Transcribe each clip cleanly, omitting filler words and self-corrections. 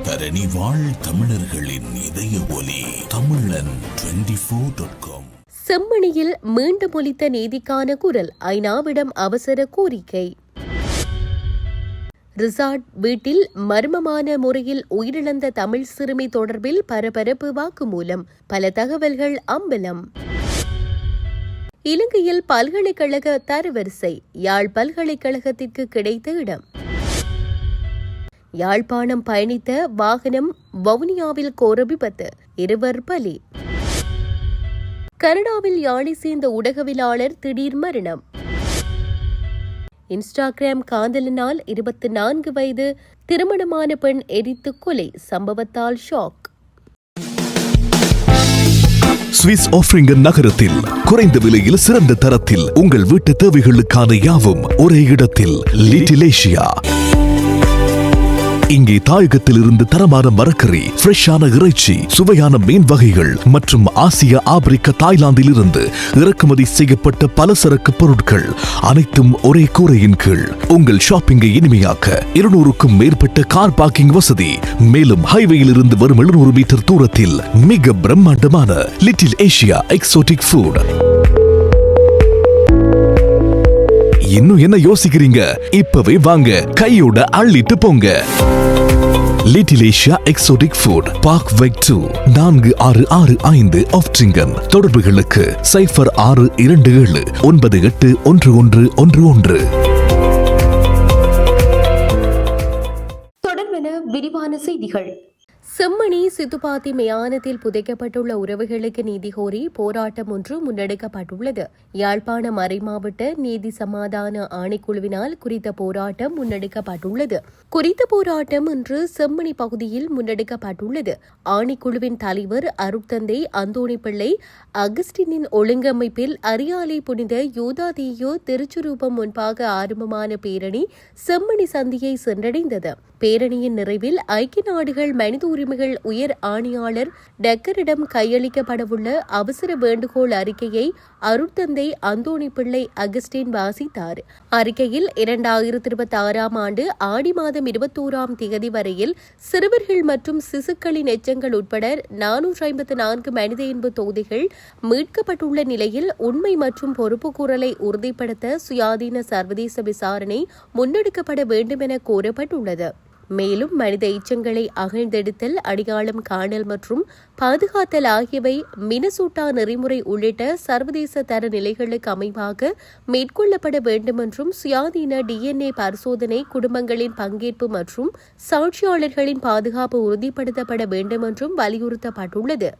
தரணி வாழ் தமிழர்களின் இதய ஒலி தமிழன் 24.com. செம்மணியில் மீண்டும் ஒலித்த நீதிக்கான குரல், ஐநாவிடம் அவசர கோரிக்கை. ரிசார்ட் வீட்டில் மர்மமான முறையில் உயிரிழந்த தமிழ் சிறுமி தொடர்பில் பரபரப்பு வாக்குமூலம், பல தகவல்கள் அம்பலம். இலங்கையில் பல்கலைக்கழக தரவரிசை, யாழ் பல்கலைக்கழகத்திற்கு கிடைத்த இடம். யாழ்ப்பாணம் பயணித்த வாகனம் வவுனியாவில் கோர விபத்து, 2 பலி. கனடாவில் யாழை சேர்ந்த ஊடகவியலாளர் திடீர் மரணம். இன்ஸ்டாகிராம் காதலனால் 24 வயது திருமணமான பெண் எரித்து கொலை, சம்பவத்தால் ஷாக். சுவிஸ் ஆஃப்ரிங்கன் நகரத்தில் குறைந்த விலையில் சிறந்த தரத்தில் உங்கள் வீட்டு தேவைகளுக்கான யாவும் ஒரே இடத்தில். Little Asia. இங்கே தாயகத்திலிருந்து தரமான மரக்கறி, ஃப்ரெஷ்ஷான இறைச்சி, சுவையான மீன் வகைகள் மற்றும் ஆசிய, ஆப்பிரிக்க, தாய்லாந்தில் இருந்து இறக்குமதி செய்யப்பட்ட பலசரக்கு பொருட்கள் அனைத்தும் ஒரே கூரையின் கீழ். உங்கள் ஷாப்பிங்கை இனிமையாக்க 200க்கும் மேற்பட்ட கார் பார்க்கிங் வசதி. மேலும் ஹைவேயில் இருந்து வரும் 700 மீட்டர் தூரத்தில் மிக பிரம்மாண்டமான லிட்டில் ஏசியா எக்ஸோட்டிக் ஃபுட். இன்னும் என்ன யோசிக்கிறீங்க? இப்பவே வாங்க, கையோட அள்ளிட்டு போங்க. Little Asia exotic food, park வெக் 2, 4665 ஆஃப்ட்ரிங்கன். தொடர்புகளுக்கு 0627 981111. தொடர்பென விரிவான செய்திகள். செம்மணி சித்துப்பாத்தி மயானத்தில் புதைக்கப்பட்டுள்ள உறவுகளுக்கு நீதி கோரி போராட்டம் ஒன்று முன்னெடுக்கப்பட்டுள்ளது. யாழ்ப்பாண மறைமாவட்ட நீதி சமாதான ஆணைக்குழுவினால் குறித்த போராட்டம் முன்னெடுக்கப்பட்டுள்ளது. குறித்த போராட்டம் இன்று செம்மணி பகுதியில் முன்னெடுக்கப்பட்டுள்ளது. ஆணைக்குழுவின் தலைவர் அருட்தந்தை அந்தோணி பிள்ளை அகஸ்டினின் ஒழுங்கமைப்பில் அரியாலை புனித யூதாதேயோ திருச்சுரூபம் முன்பாக ஆரம்பமான பேரணி செம்மணி சந்தியை சென்றடைந்தது. பேரணியின் நிறைவில் ஐக்கிய நாடுகள் மனித உரிமைகள் உயர் ஆணையாளர் டெக்கரிடம் கையளிக்கப்படவுள்ள அவசர வேண்டுகோள் அறிக்கையை அருட்தந்தை அந்தோணி பிள்ளை அகஸ்டின் வாசித்தார். அறிக்கையில் 2026 ஆண்டு ஆடி மாதம் 21 வரையில் சிறுவர்கள் மற்றும் சிசுக்களின் எச்சங்கள் உட்பட 454 மனித இன்ப தொகுதிகள் மீட்கப்பட்டுள்ள நிலையில் உண்மை மற்றும் பொறுப்புக்கூறலை உறுதிப்படுத்த சுயாதீன சர்வதேச விசாரணை முன்னெடுக்கப்பட வேண்டும் என கோரப்பட்டுள்ளது. மேலும் மனித எச்சங்களை அகழ்ந்தெடுத்தல், அடையாளம் காணல் மற்றும் பாதுகாத்தல் ஆகியவை மினசோட்டா நெறிமுறை உள்ளிட்ட சர்வதேச தர நிலைகளுக்கு அமைவாக மேற்கொள்ளப்பட வேண்டும் என்றும் சுயாதீன DNA பரிசோதனை, குடும்பங்களின் பங்கேற்பு மற்றும் சாட்சியாளர்களின் பாதுகாப்பு உறுதிப்படுத்தப்பட வேண்டும் என்றும் வலியுறுத்தப்பட்டுள்ளது.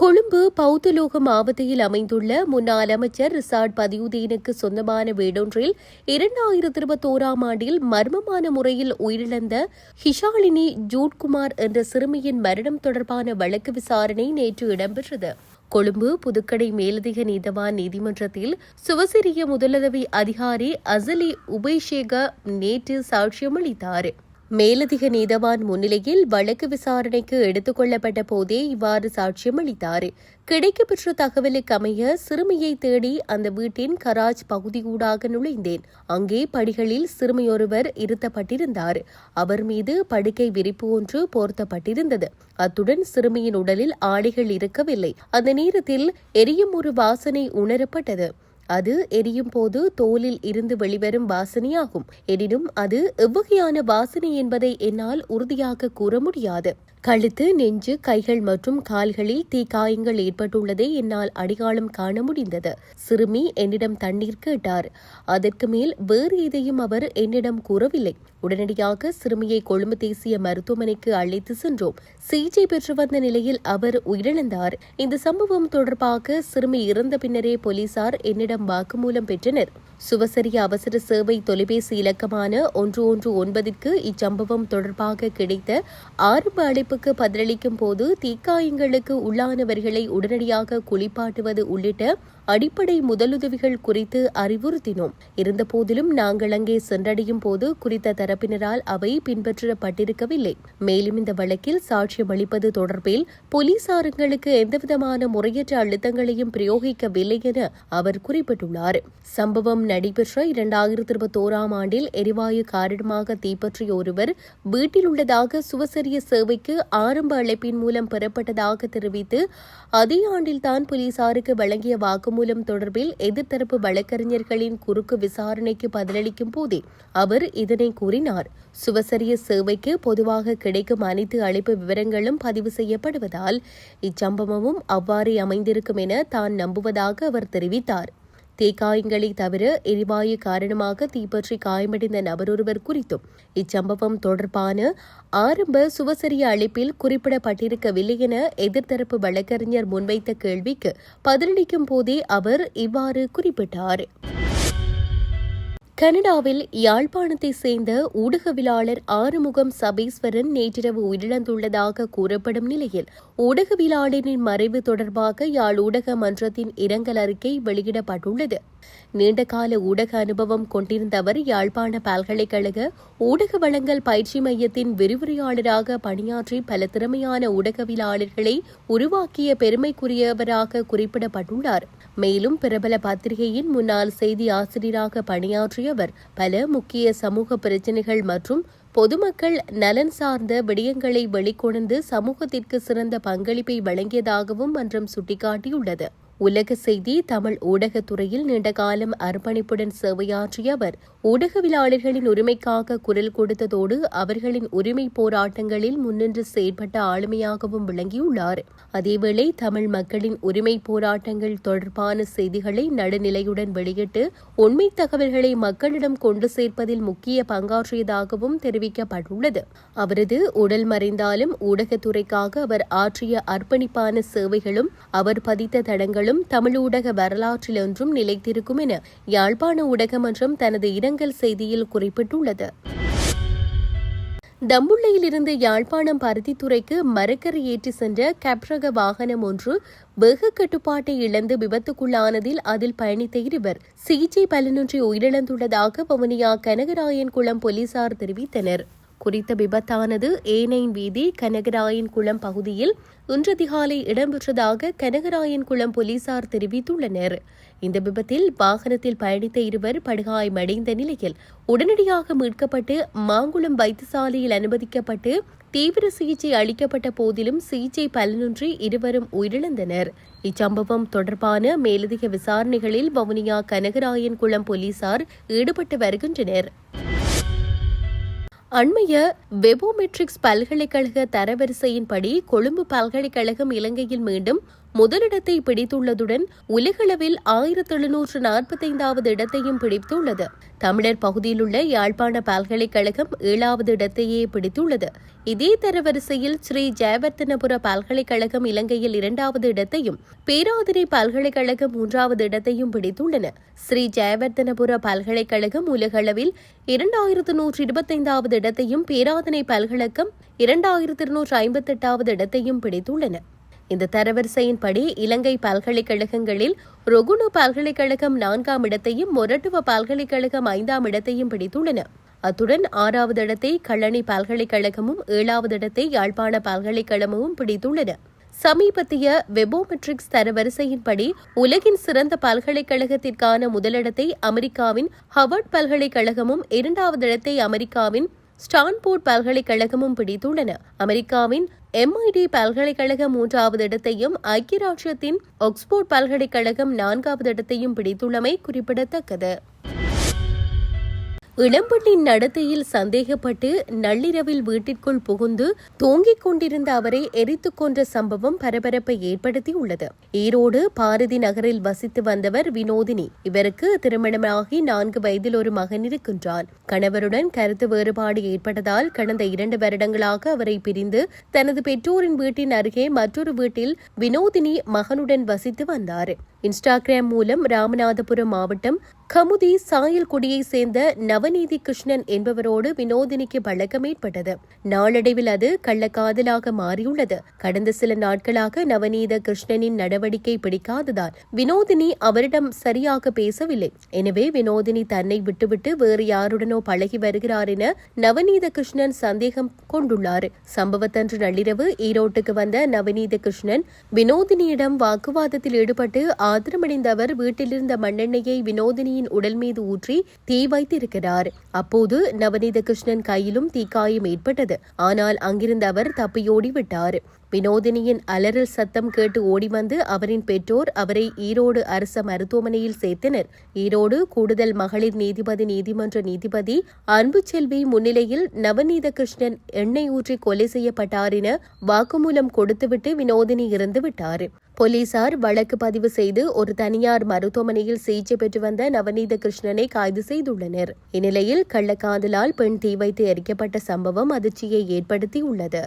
கொழும்பு பௌத்தலோக மாவட்டத்தில் அமைந்துள்ள முன்னாள் அமைச்சர் ரிசார்ட் பதியுதீனுக்கு சொந்தமான வீடொன்றில் 2021 ஆண்டில் மர்மமான முறையில் உயிரிழந்த ஹிஷாலினி ஜூட்குமார் என்ற சிறுமியின் மரணம் தொடர்பான வழக்கு விசாரணை நேற்று இடம்பெற்றது. கொழும்பு புதுக்கடை மேலதிக நீதவான் நீதிமன்றத்தில் சுவசிரிய முதலுதவி அதிகாரி அசலி உபேஷேக நேற்று சாட்சியமளித்தார். மேலதிக நீதவான் முன்னிலையில் வழக்கு விசாரணைக்கு எடுத்துக் கொள்ளப்பட்ட போதே இவ்வாறு சாட்சியம் அளித்தார். கிடைக்கப்பெற்ற தகவலுக்கு அமைய சிறுமியை தேடி அந்த வீட்டின் கராஜ் பகுதியூடாக நுழைந்தேன். அங்கே படிகளில் சிறுமியொருவர் இருத்தப்பட்டிருந்தார். அவர் மீது படுக்கை விரிப்பு ஒன்று போர்த்தப்பட்டிருந்தது. அத்துடன் சிறுமியின் உடலில் ஆடைகள் இருக்கவில்லை. அந்த நேரத்தில் எரியும் ஒரு வாசனை உணரப்பட்டது. அது எரியும் போது தோலில் இருந்து வெளிவரும் வாசனையாகும். எனினும் அது எவ்வகையான வாசனை என்பதை என்னால் உறுதியாக கூற முடியாது. கழுத்து, நெஞ்சு, கைகள் மற்றும் கால்களில் தீக்காயங்கள் ஏற்பட்டுள்ளதை என்னால் அடையாளம் காண முடிந்தது. சிறுமி என்னிடம் தண்ணீர் கேட்டார். அதற்கு மேல் வேறு எதையும் அவர் என்னிடம் கூறவில்லை. உடனடியாக சிறுமியை கொழும்பு தேசிய மருத்துவமனைக்கு அழைத்து சென்றோம். சிகிச்சை பெற்று வந்த நிலையில் அவர் உயிரிழந்தார். இந்த சம்பவம் தொடர்பாக சிறுமி இறந்த பின்னரே போலீசார் என்னிடம் வாக்குமூலம் பெற்றனர். சுவசரிய அவசர சேவை தொலைபேசி இலக்கமான 119க்கு இச்சம்பவம் தொடர்பாக கிடைத்த ஆரம்ப அழைப்புக்கு பதிலளிக்கும் போது தீக்காயங்களுக்கு உள்ளானவர்களை உடனடியாக குளிப்பாட்டுவது உள்ளிட்ட அடிப்படை முதலுதவிகள் குறித்து அறிவுறுத்தினோம். இருந்தபோதிலும் நாங்கள் அங்கே சென்றடையும் போது குறித்த தரப்பினரால் அவை பின்பற்றப்பட்டிருக்கவில்லை. மேலும் இந்த வழக்கில் சாட்சியம் அளிப்பது தொடர்பில் போலீசாருக்கு எந்தவிதமான முறையற்ற அழுத்தங்களையும் பிரயோகிக்கவில்லை என அவர் குறிப்பிட்டுள்ளார். சம்பவம் நடைபெற்ற 2021 ஆண்டில் எரிவாயு காரணமாக தீப்பற்றிய ஒருவர் வீட்டில் உள்ளதாக சுவசரிய சேவைக்கு ஆரம்ப அழைப்பின் மூலம் பெறப்பட்டதாக தெரிவித்து அதே ஆண்டில்தான் போலீசாருக்கு வழங்கிய வாக்குமூலம் தொடர்பில் எதிர்த்தரப்பு வழக்கறிஞர்களின் குறுக்கு விசாரணைக்கு பதிலளிக்கும் போதே அவர் இதனை கூறினார். சுவசரிய சேவைக்கு பொதுவாக கிடைக்கும் அனைத்து அழைப்பு விவரங்களும் பதிவு செய்யப்படுவதால் இச்சம்பவமும் அவ்வாறே அமைந்திருக்கும் என தான் நம்புவதாக அவர் தெரிவித்தார். தீக்காயங்களை தவிர எரிவாயு காரணமாக தீப்பற்றி காயமடைந்த நபரொருவர் குறித்தும் இச்சம்பவம் தொடர்பான ஆரம்ப சுவசரிய அழைப்பில் குறிப்பிடப்பட்டிருக்கவில்லை என எதிர்த்தரப்பு வழக்கறிஞர் முன்வைத்த கேள்விக்கு பதிலளிக்கும் போதே அவர் இவ்வாறு குறிப்பிட்டார். கனடாவில் யாழ்ப்பாணத்தை சேர்ந்த ஊடகவியலாளர் ஆறுமுகம் சபீஸ்வரன் நேற்றிரவு உயிரிழந்துள்ளதாக கூறப்படும் நிலையில் ஊடகவியலாளரின் மறைவு தொடர்பாக யாழ் ஊடக மன்றத்தின் இரங்கல் அறிக்கை வெளியிடப்பட்டுள்ளது. நீண்டகால ஊடக அனுபவம் கொண்டிருந்த அவர் யாழ்ப்பாண பல்கலைக்கழக ஊடக வழங்கல் பயிற்சி மையத்தின் விரிவுரையாளராக பணியாற்றி பல திறமையான ஊடகவியலாளர்களை உருவாக்கிய பெருமைக்குரியவராக குறிப்பிடப்பட்டுள்ளார். மேலும் பிரபல பத்திரிகையின் முன்னாள் செய்தி ஆசிரியராக பணியாற்றிய அவர் பல முக்கிய சமூக பிரச்சினைகள் மற்றும் பொதுமக்கள் நலன் சார்ந்த விடயங்களை வெளிக்கொணர்ந்து சமூகத்திற்கு சிறந்த பங்களிப்பை வழங்கியதாகவும் மன்றம் சுட்டிக்காட்டியுள்ளது. உலக செய்தி தமிழ் ஊடகத்துறையில் நீண்டகாலம் அர்ப்பணிப்புடன் சேவையாற்றிய அவர் ஊடகவியலாளர்களின் உரிமைக்காக குரல் கொடுத்ததோடு அவர்களின் உரிமை போராட்டங்களில் முன்னின்று செயற்பட்ட ஆளுமையாகவும் விளங்கியுள்ளார். அதேவேளை தமிழ் மக்களின் உரிமை போராட்டங்கள் தொடர்பான செய்திகளை நடுநிலையுடன் வெளியிட்டு உண்மை தகவல்களை மக்களிடம் கொண்டு சேர்ப்பதில் முக்கிய பங்காற்றியதாகவும் தெரிவிக்கப்பட்டுள்ளது. அவரது உடல் மறைந்தாலும் ஊடகத்துறைக்காக அவர் ஆற்றிய அர்ப்பணிப்பான சேவைகளும் அவர் பதித்த தடங்களும் தமிழ் ஊடக வரலாற்றில் ஒன்றும் நிலைத்திருக்கும் என யாழ்ப்பாண ஊடக மன்றம் தனது இரங்கல் செய்தியில் குறிப்பிட்டுள்ளது. தம்புள்ளையிலிருந்து யாழ்ப்பாணம் பருத்தித்துறைக்கு மரக்கறி ஏற்றி சென்ற கேப்ரக வாகனம் ஒன்று வேக கட்டுப்பாட்டை இழந்து விபத்துக்குள்ளானதில் அதில் பயணித்த இருவர் சிகிச்சை பலனின்றி உயிரிழந்துள்ளதாக வவுனியா கனகராயன் குளம் போலீசார் தெரிவித்தனர். குறித்த விபத்தானது ஏனைன் வீதி கனகராயன் குளம் பகுதியில் இன்று அதிகாலை இடம்பெற்றதாக கனகராயன் குளம் போலீசார் தெரிவித்துள்ளனர். இந்த விபத்தில் வாகனத்தில் பயணித்த இருவர் படுகாயமடைந்த நிலையில் உடனடியாக மீட்கப்பட்டு மாங்குளம் வைத்தியசாலையில் அனுமதிக்கப்பட்டு தீவிர சிகிச்சை அளிக்கப்பட்ட போதிலும் சிகிச்சை பலனின்றி இருவரும் உயிரிழந்தனர். இச்சம்பவம் தொடர்பான மேலதிக விசாரணைகளில் வவுனியா கனகராயன் குளம் போலீசார் ஈடுபட்டு வருகின்றனர். அண்மைய வெபோமெட்ரிக்ஸ் பல்கலைக்கழக தரவரிசையின்படி கொழும்பு பல்கலைக்கழகம் இலங்கையில் மீண்டும் முதலிடத்தை பிடித்துள்ளதுடன் உலகளவில் 1745வது இடத்தையும் பிடித்துள்ளது. தமிழர் பகுதியில் உள்ள யாழ்ப்பாண பல்கலைக்கழகம் 7வது இடத்தையே பிடித்துள்ளது. இதே தரவரிசையில் ஸ்ரீ ஜெயவர்த்தனபுர பல்கலைக்கழகம் இலங்கையில் 2வது இடத்தையும் பேராதனை பல்கலைக்கழகம் 3வது இடத்தையும் பிடித்துள்ளன. ஸ்ரீ ஜெயவர்த்தனபுர பல்கலைக்கழகம் உலகளவில் 2125வது இடத்தையும் பேராதனை பல்கலைக்கழகம் 2258வது இடத்தையும் பிடித்துள்ளன. இந்த தரவரிசையின்படி இலங்கை பல்கலைக்கழகங்களில் ரொகுணு பல்கலைக்கழகம் 4ஆம் இடத்தையும் மொரட்டுவ பல்கலைக்கழகம் 5ஆம் இடத்தையும் பிடித்துள்ளன. அத்துடன் 6வது இடத்தை கல்லணை பல்கலைக்கழகமும் 7வது இடத்தை யாழ்ப்பாண பல்கலைக்கழகமும் பிடித்துள்ளன. சமீபத்திய வெபோமெட்ரிக்ஸ் தரவரிசையின்படி உலகின் சிறந்த பல்கலைக்கழகத்திற்கான முதலிடத்தை அமெரிக்காவின் ஹவர்ட் பல்கலைக்கழகமும் 2வது இடத்தை அமெரிக்காவின் ஸ்டான்போர்ட் பல்கலைக்கழகமும் பிடித்துள்ளன. அமெரிக்காவின் MIT பல்கலைக்கழகம் 3வது இடத்தையும் ஐக்கிய ராச்சியத்தின் ஆக்ஸ்போர்ட் பல்கலைக்கழகம் 4வது இடத்தையும் பிடித்துள்ளமை குறிப்பிடத்தக்கது. இளம்பெண்ணின் நடத்தையில் சந்தேகப்பட்டு நள்ளிரவில் வீட்டிற்குள் புகுந்து தூங்கிக் கொண்டிருந்த அவரை எரித்துக் கொன்ற சம்பவம் பரபரப்பை ஏற்படுத்தியுள்ளது. ஈரோடு பாரதி நகரில் வசித்து வந்தவர் வினோதினி. இவருக்கு திருமணமாகி 4 வயதில் ஒரு மகன் இருக்கின்றான். கணவருடன் கருத்து வேறுபாடு ஏற்பட்டதால் கடந்த 2 வருடங்களாக அவரை பிரிந்து தனது பெற்றோரின் வீட்டின் அருகே மற்றொரு வீட்டில் வினோதினி மகனுடன் வசித்து வந்தார். இன்ஸ்டாகிராம் மூலம் ராமநாதபுரம் மாவட்டம் கமுதி சாயல்குடியை சேர்ந்த நவநீதி கிருஷ்ணன் என்பவரோடு வினோதினிக்கு பழக்கம் ஏற்பட்டது. நாளடைவில் அது கள்ளக்காதலாக மாறியுள்ளது. கடந்த சில நாட்களாக நவநீத கிருஷ்ணனின் நடவடிக்கை பிடிக்காததால் வினோதினி அவரிடம் சரியாக பேசவில்லை. எனவே வினோதினி தன்னை விட்டுவிட்டு வேறு யாருடனோ பழகி வருகிறார் என நவநீத கிருஷ்ணன் சந்தேகம் கொண்டுள்ளார். சம்பவத்தன்று நள்ளிரவு ஈரோட்டுக்கு வந்த நவநீத கிருஷ்ணன் வினோதினியிடம் வாக்குவாதத்தில் ஈடுபட்டு ஆத்திரமடைந்த அவர் வீட்டிலிருந்த மண்ணெண்ணெயை வினோதினி உடல் மீது ஊற்றி தீ வைத்திருக்கிறார். அப்போது நவநீத கிருஷ்ணன் கையிலும் தீக்காயம் ஏற்பட்டது. ஆனால் அங்கிருந்து அவர் தப்பியோடி விட்டார். வினோதினியின் அலறல் சத்தம் கேட்டு ஓடி வந்து அவரின் பெற்றோர் அவரை ஈரோடு அரசு மருத்துவமனையில் சேர்த்தனர். ஈரோடு கூடுதல் மகளிர் நீதிமன்ற நீதிபதி அன்புச்செல்வி முன்னிலையில் நவநீத கிருஷ்ணன் எண்ணெய் ஊற்றி கொலை செய்யப்பட்டார் என வாக்குமூலம் கொடுத்துவிட்டு வினோதினி இறந்துவிட்டார். போலீசார் வழக்கு பதிவு செய்து ஒரு தனியார் மருத்துவமனையில் சிகிச்சை பெற்று வந்த நவநீத கிருஷ்ணனை கைது செய்துள்ளனர். இந்நிலையில் கள்ளக்காதலால் பெண் தீ வைத்து எரிக்கப்பட்ட சம்பவம் அதிர்ச்சியை ஏற்படுத்தியுள்ளது.